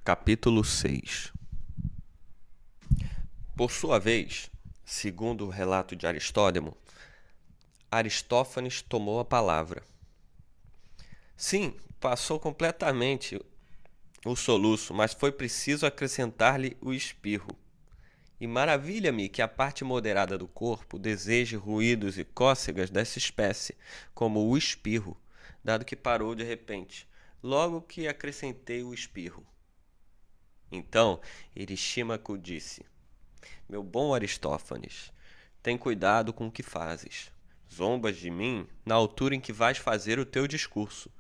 Capítulo 6. Por sua vez, segundo o relato de Aristófanes tomou a palavra. Sim, passou completamente o soluço, mas foi preciso acrescentar-lhe o espirro. E maravilha-me que a parte moderada do corpo deseje ruídos e cócegas dessa espécie, como o espirro, dado que parou de repente, logo que acrescentei o espirro. Então, Eristímaco disse: Meu bom Aristófanes, tem cuidado com o que fazes. Zombas de mim na altura em que vais fazer o teu discurso.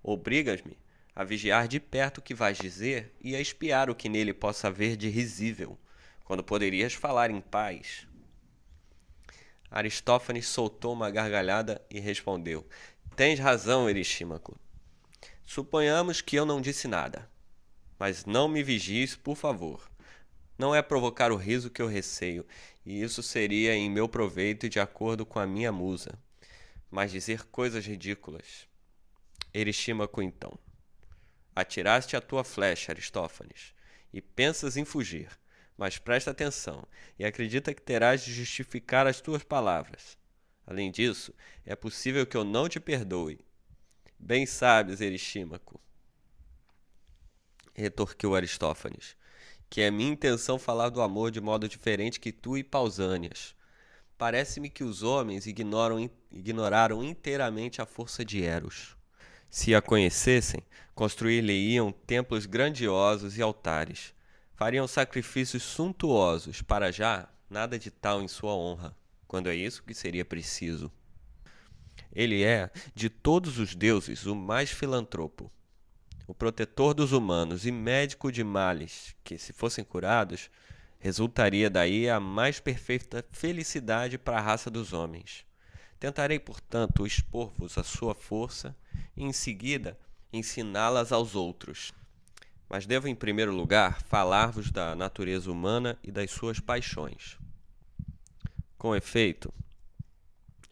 Obrigas-me a vigiar de perto o que vais dizer e a espiar o que nele possa haver de risível, quando poderias falar em paz. Aristófanes soltou uma gargalhada e respondeu: Tens razão, Eristímaco. Suponhamos que eu não disse nada. Mas não me vigies, por favor. Não é provocar o riso que eu receio, e isso seria em meu proveito e de acordo com a minha musa, mas dizer coisas ridículas. Eristímaco então. Atiraste a tua flecha, Aristófanes, e pensas em fugir, mas presta atenção e acredita que terás de justificar as tuas palavras. Além disso, é possível que eu não te perdoe. Bem sabes, Eristímaco, retorquiu Aristófanes, que é minha intenção falar do amor de modo diferente que tu e Pausânias. Parece-me que os homens ignoraram inteiramente a força de Eros. Se a conhecessem, construir-lhe-iam templos grandiosos e altares. Fariam sacrifícios suntuosos, para já nada de tal em sua honra, quando é isso que seria preciso. Ele é, de todos os deuses, o mais filantropo, o protetor dos humanos e médico de males que, se fossem curados, resultaria daí a mais perfeita felicidade para a raça dos homens. Tentarei, portanto, expor-vos a sua força e, em seguida, ensiná-las aos outros. Mas devo, em primeiro lugar, falar-vos da natureza humana e das suas paixões. Com efeito,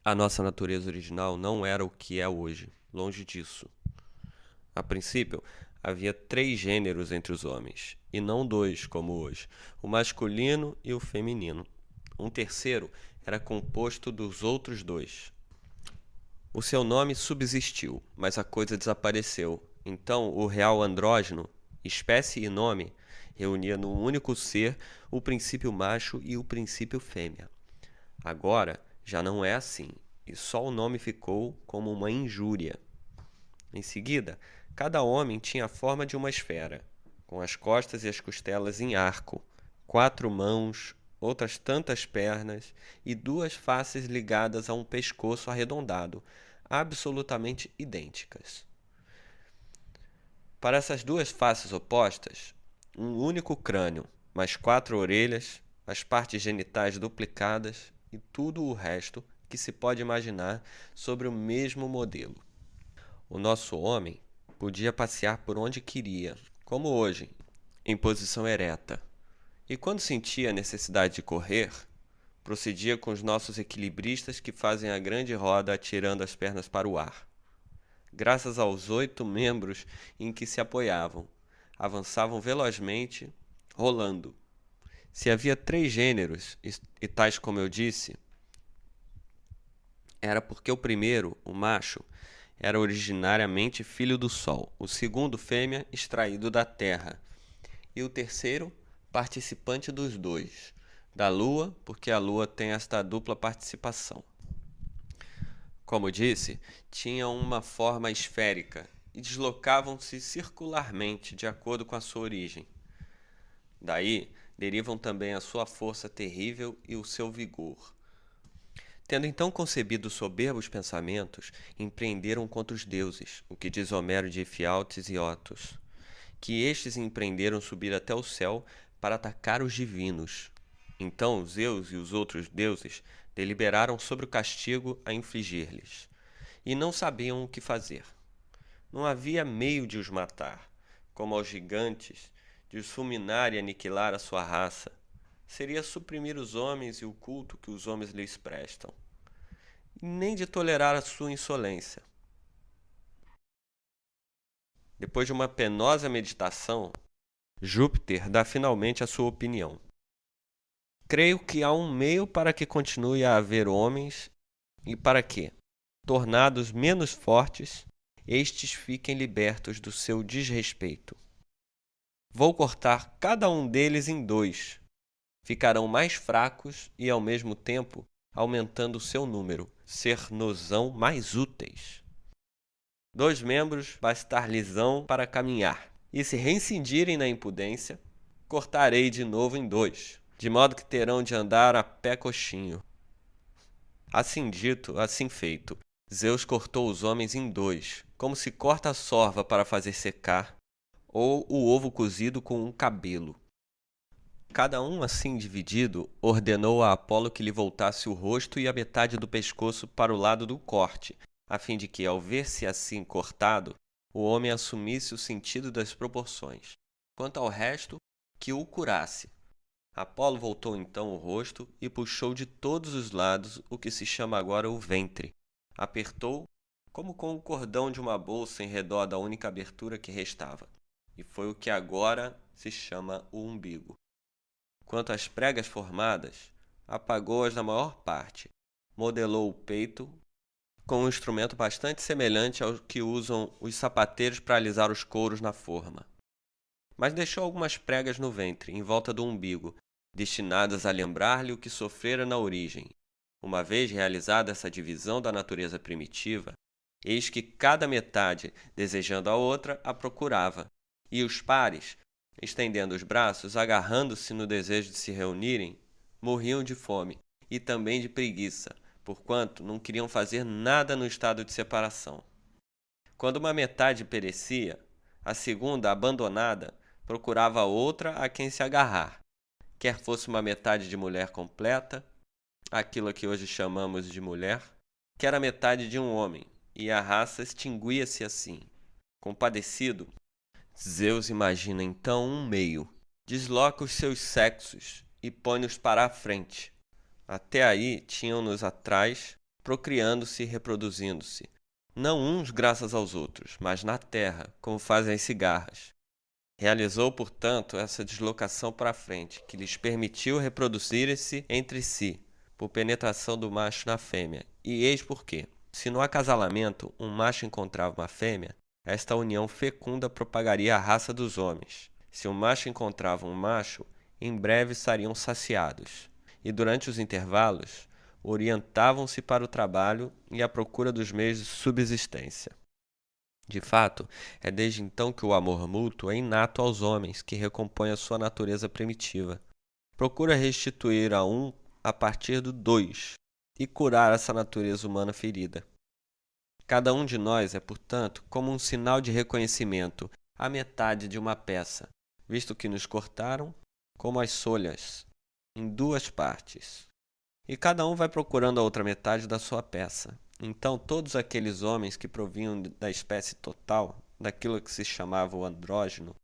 a nossa natureza original não era o que é hoje, longe disso. A princípio, havia 3 gêneros entre os homens, e não 2, como hoje, o masculino e o feminino. Um terceiro era composto dos outros 2. O seu nome subsistiu, mas a coisa desapareceu. Então, o real andrógeno, espécie e nome, reunia num único ser o princípio macho e o princípio fêmea. Agora, já não é assim, e só o nome ficou como uma injúria. Em seguida, cada homem tinha a forma de uma esfera, com as costas e as costelas em arco, 4 mãos, outras tantas pernas e 2 faces ligadas a um pescoço arredondado, absolutamente idênticas. Para essas 2 faces opostas, um único crânio, mais 4 orelhas, as partes genitais duplicadas e tudo o resto que se pode imaginar sobre o mesmo modelo. O nosso homem podia passear por onde queria, como hoje, em posição ereta. E quando sentia a necessidade de correr, procedia com os nossos equilibristas que fazem a grande roda atirando as pernas para o ar. Graças aos 8 membros em que se apoiavam, avançavam velozmente, rolando. Se havia 3 gêneros, e tais como eu disse, era porque o primeiro, o macho, era originariamente filho do Sol, o segundo fêmea extraído da Terra, e o terceiro participante dos 2, da Lua, porque a Lua tem esta dupla participação. Como disse, tinham uma forma esférica e deslocavam-se circularmente de acordo com a sua origem. Daí derivam também a sua força terrível e o seu vigor. Tendo então concebido soberbos pensamentos, empreenderam contra os deuses, o que diz Homero de Efialtes e Otos, que estes empreenderam subir até o céu para atacar os divinos. Então Zeus e os outros deuses deliberaram sobre o castigo a infligir-lhes, e não sabiam o que fazer. Não havia meio de os matar, como aos gigantes, de os fulminar e aniquilar a sua raça. Seria suprimir os homens e o culto que os homens lhes prestam, nem de tolerar a sua insolência. Depois de uma penosa meditação, Júpiter dá finalmente a sua opinião. Creio que há um meio para que continue a haver homens e para que, tornados menos fortes, estes fiquem libertos do seu desrespeito. Vou cortar cada um deles em dois. Ficarão mais fracos e, ao mesmo tempo, aumentando o seu número, ser-nos-ão mais úteis. 2 membros bastar-lhes-ão para caminhar, e se reincindirem na impudência, cortarei de novo em 2, de modo que terão de andar a pé coxinho. Assim dito, assim feito, Zeus cortou os homens em 2, como se corta a sorva para fazer secar, ou o ovo cozido com um cabelo. Cada um assim dividido, ordenou a Apolo que lhe voltasse o rosto e a metade do pescoço para o lado do corte, a fim de que, ao ver-se assim cortado, o homem assumisse o sentido das proporções. Quanto ao resto, que o curasse. Apolo voltou então o rosto e puxou de todos os lados o que se chama agora o ventre. Apertou, como com o cordão de uma bolsa em redor da única abertura que restava, e foi o que agora se chama o umbigo. Quanto às pregas formadas, apagou-as na maior parte, modelou o peito com um instrumento bastante semelhante ao que usam os sapateiros para alisar os couros na forma. Mas deixou algumas pregas no ventre, em volta do umbigo, destinadas a lembrar-lhe o que sofrera na origem. Uma vez realizada essa divisão da natureza primitiva, eis que cada metade, desejando a outra, a procurava, e os pares, estendendo os braços, agarrando-se no desejo de se reunirem, morriam de fome e também de preguiça, porquanto não queriam fazer nada no estado de separação. Quando uma metade perecia, a segunda, abandonada, procurava outra a quem se agarrar, quer fosse uma metade de mulher completa, aquilo que hoje chamamos de mulher, quer a metade de um homem, e a raça extinguia-se assim. Compadecido, Zeus imagina então um meio, desloca os seus sexos e põe-os para a frente. Até aí tinham-nos atrás, procriando-se e reproduzindo-se, não uns graças aos outros, mas na terra, como fazem as cigarras. Realizou, portanto, essa deslocação para a frente, que lhes permitiu reproduzirem-se entre si, por penetração do macho na fêmea. E eis por quê. Se no acasalamento um macho encontrava uma fêmea, esta união fecunda propagaria a raça dos homens. Se um macho encontrava um macho, em breve estariam saciados. E durante os intervalos, orientavam-se para o trabalho e a procura dos meios de subsistência. De fato, é desde então que o amor mútuo é inato aos homens, que recompõe a sua natureza primitiva. Procura restituir a um a partir do dois e curar essa natureza humana ferida. Cada um de nós é, portanto, como um sinal de reconhecimento, a metade de uma peça, visto que nos cortaram, como as solhas, em 2 partes. E cada um vai procurando a outra metade da sua peça. Então, todos aqueles homens que provinham da espécie total, daquilo que se chamava o andrógeno,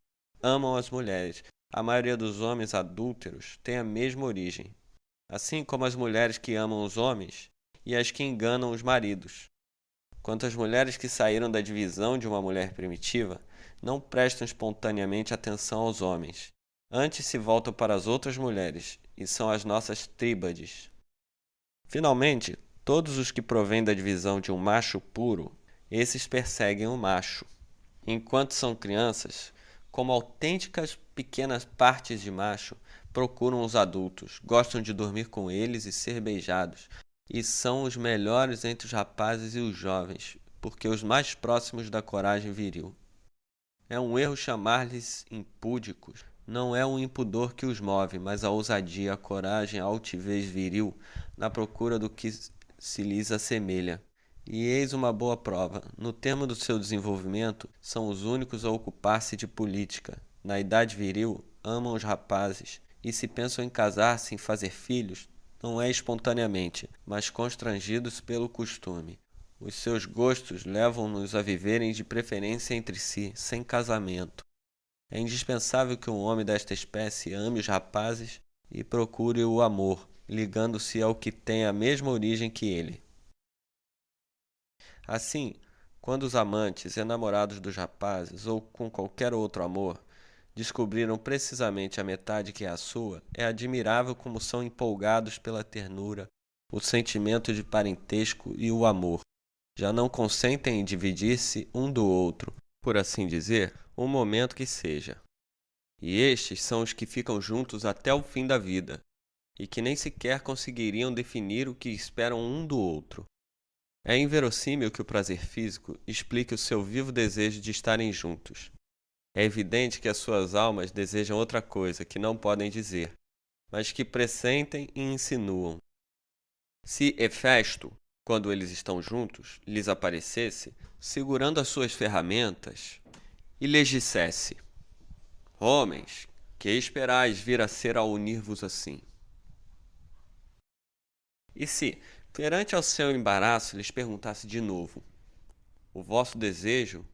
amam as mulheres. A maioria dos homens adúlteros tem a mesma origem, assim como as mulheres que amam os homens e as que enganam os maridos. Quanto às mulheres que saíram da divisão de uma mulher primitiva, não prestam espontaneamente atenção aos homens. Antes se voltam para as outras mulheres, e são as nossas tríbades. Finalmente, todos os que provêm da divisão de um macho puro, esses perseguem o macho. Enquanto são crianças, como autênticas pequenas partes de macho, procuram os adultos, gostam de dormir com eles e ser beijados, e são os melhores entre os rapazes e os jovens, porque os mais próximos da coragem viril. É um erro chamar-lhes impúdicos. Não é o impudor que os move, mas a ousadia, a coragem, a altivez viril, na procura do que se lhes assemelha. E eis uma boa prova. No termo do seu desenvolvimento, são os únicos a ocupar-se de política. Na idade viril, amam os rapazes, e se pensam em casar-se, em fazer filhos, não é espontaneamente, mas constrangidos pelo costume. Os seus gostos levam-nos a viverem de preferência entre si, sem casamento. É indispensável que um homem desta espécie ame os rapazes e procure o amor, ligando-se ao que tem a mesma origem que ele. Assim, quando os amantes, enamorados dos rapazes ou com qualquer outro amor, descobriram precisamente a metade que é a sua, é admirável como são empolgados pela ternura, o sentimento de parentesco e o amor. Já não consentem em dividir-se um do outro, por assim dizer, um momento que seja. E estes são os que ficam juntos até o fim da vida, e que nem sequer conseguiriam definir o que esperam um do outro. É inverossímil que o prazer físico explique o seu vivo desejo de estarem juntos. É evidente que as suas almas desejam outra coisa que não podem dizer, mas que pressentem e insinuam. Se Hefesto, quando eles estão juntos, lhes aparecesse, segurando as suas ferramentas, e lhes dissesse: Homens, que esperais vir a ser ao unir-vos assim? E se, perante ao seu embaraço, lhes perguntasse de novo: O vosso desejo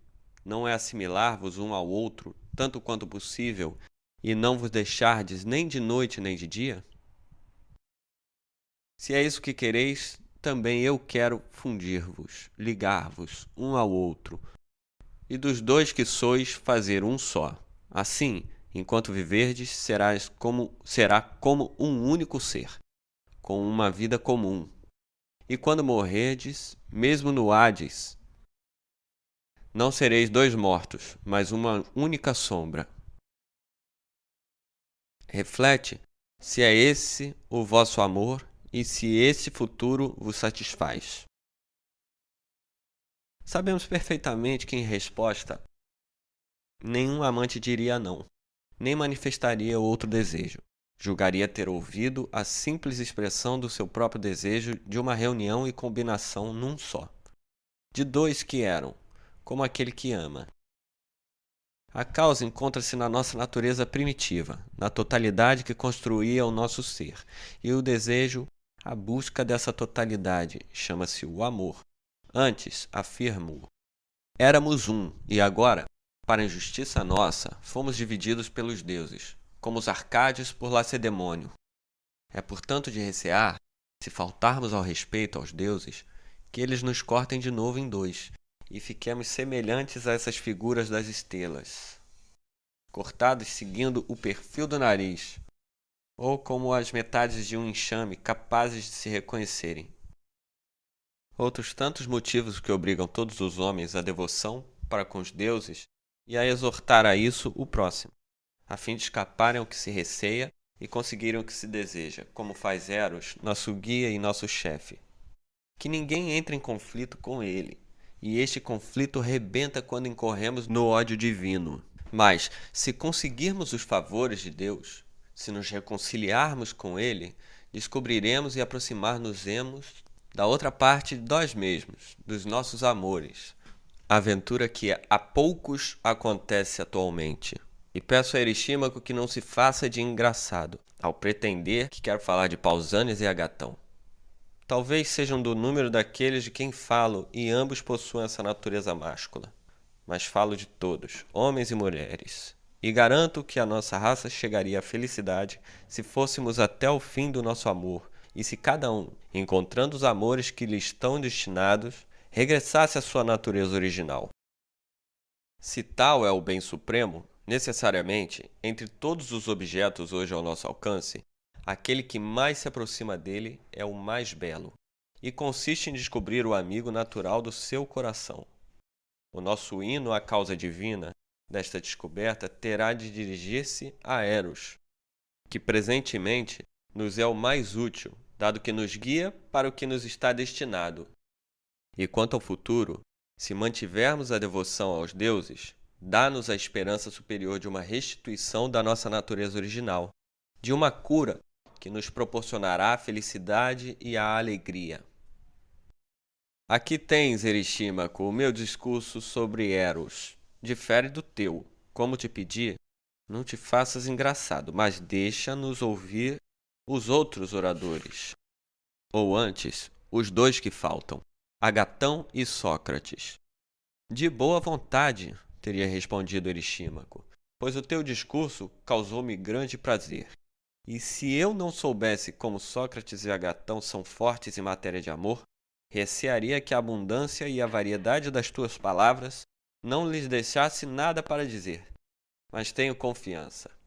não é assimilar-vos um ao outro, tanto quanto possível, e não vos deixardes nem de noite nem de dia? Se é isso que quereis, também eu quero fundir-vos, ligar-vos um ao outro, e dos dois que sois fazer um só. Assim, enquanto viverdes, será como um único ser, com uma vida comum. E quando morrerdes, mesmo no Hades, não sereis dois mortos, mas uma única sombra. Reflete se é esse o vosso amor e se esse futuro vos satisfaz. Sabemos perfeitamente que, em resposta, nenhum amante diria não, nem manifestaria outro desejo. Julgaria ter ouvido a simples expressão do seu próprio desejo de uma reunião e combinação num só, de dois que eram, como aquele que ama. A causa encontra-se na nossa natureza primitiva, na totalidade que construía o nosso ser, e o desejo, a busca dessa totalidade, chama-se o amor. Antes, afirmo, éramos um, e agora, para injustiça nossa, fomos divididos pelos deuses, como os arcádios por Lacedemônio. É portanto de recear, se faltarmos ao respeito aos deuses, que eles nos cortem de novo em dois, e fiquemos semelhantes a essas figuras das estrelas, cortadas seguindo o perfil do nariz, ou como as metades de um enxame capazes de se reconhecerem. Outros tantos motivos que obrigam todos os homens à devoção para com os deuses e a exortar a isso o próximo, a fim de escaparem ao que se receia e conseguirem o que se deseja, como faz Eros, nosso guia e nosso chefe. Que ninguém entre em conflito com ele, e este conflito rebenta quando incorremos no ódio divino. Mas, se conseguirmos os favores de Deus, se nos reconciliarmos com ele, descobriremos e aproximar-nos-emos da outra parte de nós mesmos, dos nossos amores. Aventura que a poucos acontece atualmente. E peço a Eristímaco que não se faça de engraçado, ao pretender que quero falar de Pausânias e Agatão. Talvez sejam do número daqueles de quem falo, e ambos possuem essa natureza máscula. Mas falo de todos, homens e mulheres. E garanto que a nossa raça chegaria à felicidade se fôssemos até o fim do nosso amor, e se cada um, encontrando os amores que lhe estão destinados, regressasse à sua natureza original. Se tal é o bem supremo, necessariamente, entre todos os objetos hoje ao nosso alcance, aquele que mais se aproxima dele é o mais belo, e consiste em descobrir o amigo natural do seu coração. O nosso hino à causa divina desta descoberta terá de dirigir-se a Eros, que presentemente nos é o mais útil, dado que nos guia para o que nos está destinado. E quanto ao futuro, se mantivermos a devoção aos deuses, dá-nos a esperança superior de uma restituição da nossa natureza original, de uma cura que nos proporcionará a felicidade e a alegria. Aqui tens, Eristímaco, o meu discurso sobre Eros. Difere do teu. Como te pedi, não te faças engraçado, mas deixa-nos ouvir os outros oradores. Ou antes, os dois que faltam, Agatão e Sócrates. De boa vontade, teria respondido Eristímaco, pois o teu discurso causou-me grande prazer. E se eu não soubesse como Sócrates e Agatão são fortes em matéria de amor, recearia que a abundância e a variedade das tuas palavras não lhes deixasse nada para dizer. mas tenho confiança.